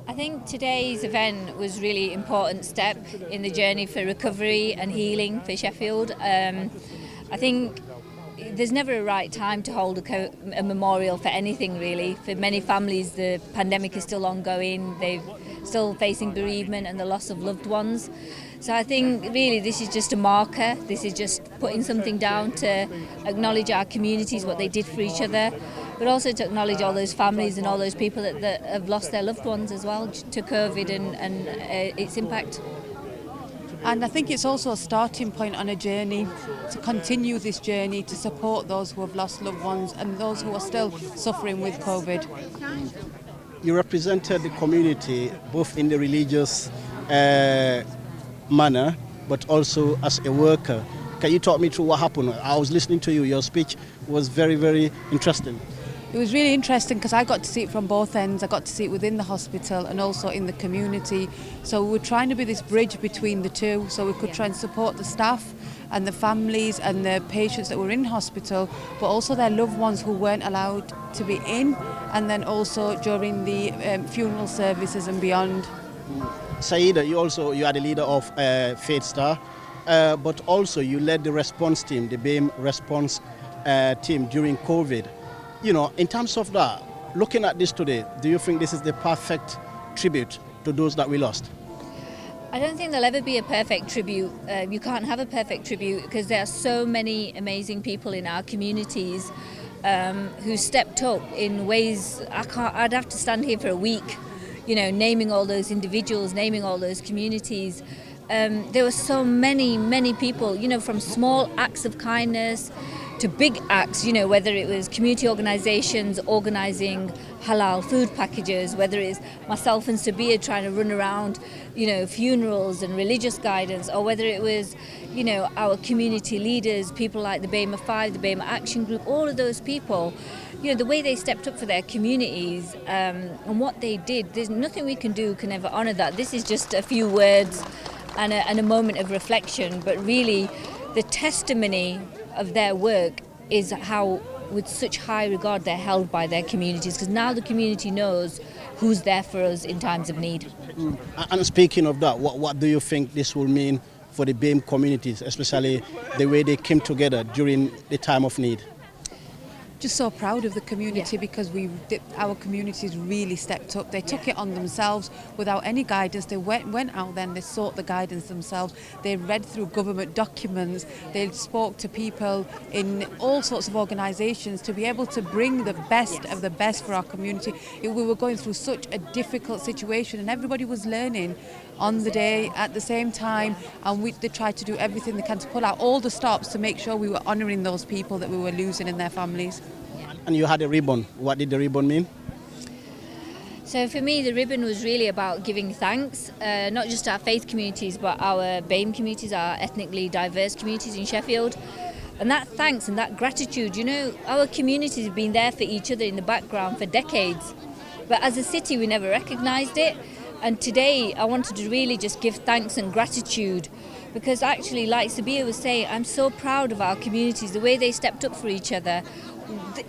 I think today's event was really important step in the journey for recovery and healing for Sheffield. I think there's never a right time to hold a memorial for anything really. For many families the pandemic is still ongoing, they're still facing bereavement and the loss of loved ones. So I think really this is just a marker, this is just putting something down to acknowledge our communities, what they did for each other, but also to acknowledge all those families and all those people that have lost their loved ones as well to COVID and its impact. And I think it's also a starting point on a journey to continue this journey to support those who have lost loved ones and those who are still suffering with COVID. You represented the community both in the religious manner but also as a worker. Can you talk me through what happened? I was listening to you, your speech was very, very interesting. It was really interesting because I got to see it from both ends. I got to see it within the hospital and also in the community. So we were trying to be this bridge between the two so we could try and support the staff and the families and the patients that were in hospital, but also their loved ones who weren't allowed to be in, and then also during the funeral services and beyond. Sahida, you are the leader of FaithStar, but also you led the response team, the BAME response team during COVID. You know, in terms of that, looking at this today, do you think this is the perfect tribute to those that we lost? I don't think there'll ever be a perfect tribute. You can't have a perfect tribute because there are so many amazing people in our communities who stepped up in ways I'd have to stand here for a week, you know, naming all those individuals, naming all those communities. There were so many people, you know, from small acts of kindness to big acts, you know, whether it was community organisations organising halal food packages, whether it's myself and Sabia trying to run around, you know, funerals and religious guidance, or whether it was, you know, our community leaders, people like the BAME 5, the BAME Action Group, all of those people, you know, the way they stepped up for their communities and what they did, there's nothing we can do can ever honour that. This is just a few words and a moment of reflection, but really the testimony of their work is how with such high regard they're held by their communities, because now the community knows who's there for us in times of need. And speaking of that, what do you think this will mean for the BAME communities, especially the way they came together during the time of need? Just so proud of the community because our communities really stepped up. They took it on themselves without any guidance. They went out there and they sought the guidance themselves. They read through government documents. They spoke to people in all sorts of organisations to be able to bring the best of the best for our community. We were going through such a difficult situation and everybody was learning on the day at the same time, and they tried to do everything they can to pull out all the stops to make sure we were honouring those people that we were losing and their families. And you had a ribbon. What did the ribbon mean? So for me, the ribbon was really about giving thanks, not just our faith communities, but our BAME communities, our ethnically diverse communities in Sheffield. And that thanks and that gratitude, you know, our communities have been there for each other in the background for decades. But as a city, we never recognised it. And today, I wanted to really just give thanks and gratitude because actually, like Sabia was saying, I'm so proud of our communities, the way they stepped up for each other.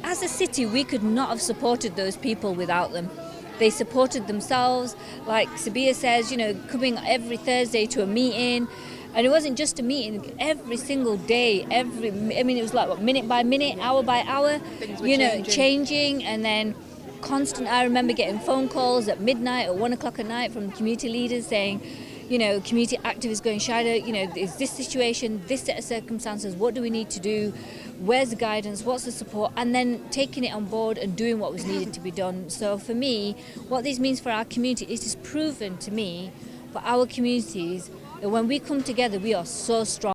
As a city, we could not have supported those people without them. They supported themselves, like Sabia says, you know, coming every Thursday to a meeting. And it wasn't just a meeting, every single day, it was like what, minute by minute, hour by hour, you know, changing and then constant. I remember getting phone calls at midnight or 1 o'clock at night from community leaders saying, you know, community activists going, Shida, you know, is this situation, this set of circumstances, what do we need to do? Where's the guidance? What's the support? And then taking it on board and doing what was needed to be done. So for me, what this means for our community is it's proven to me for our communities that when we come together, we are so strong.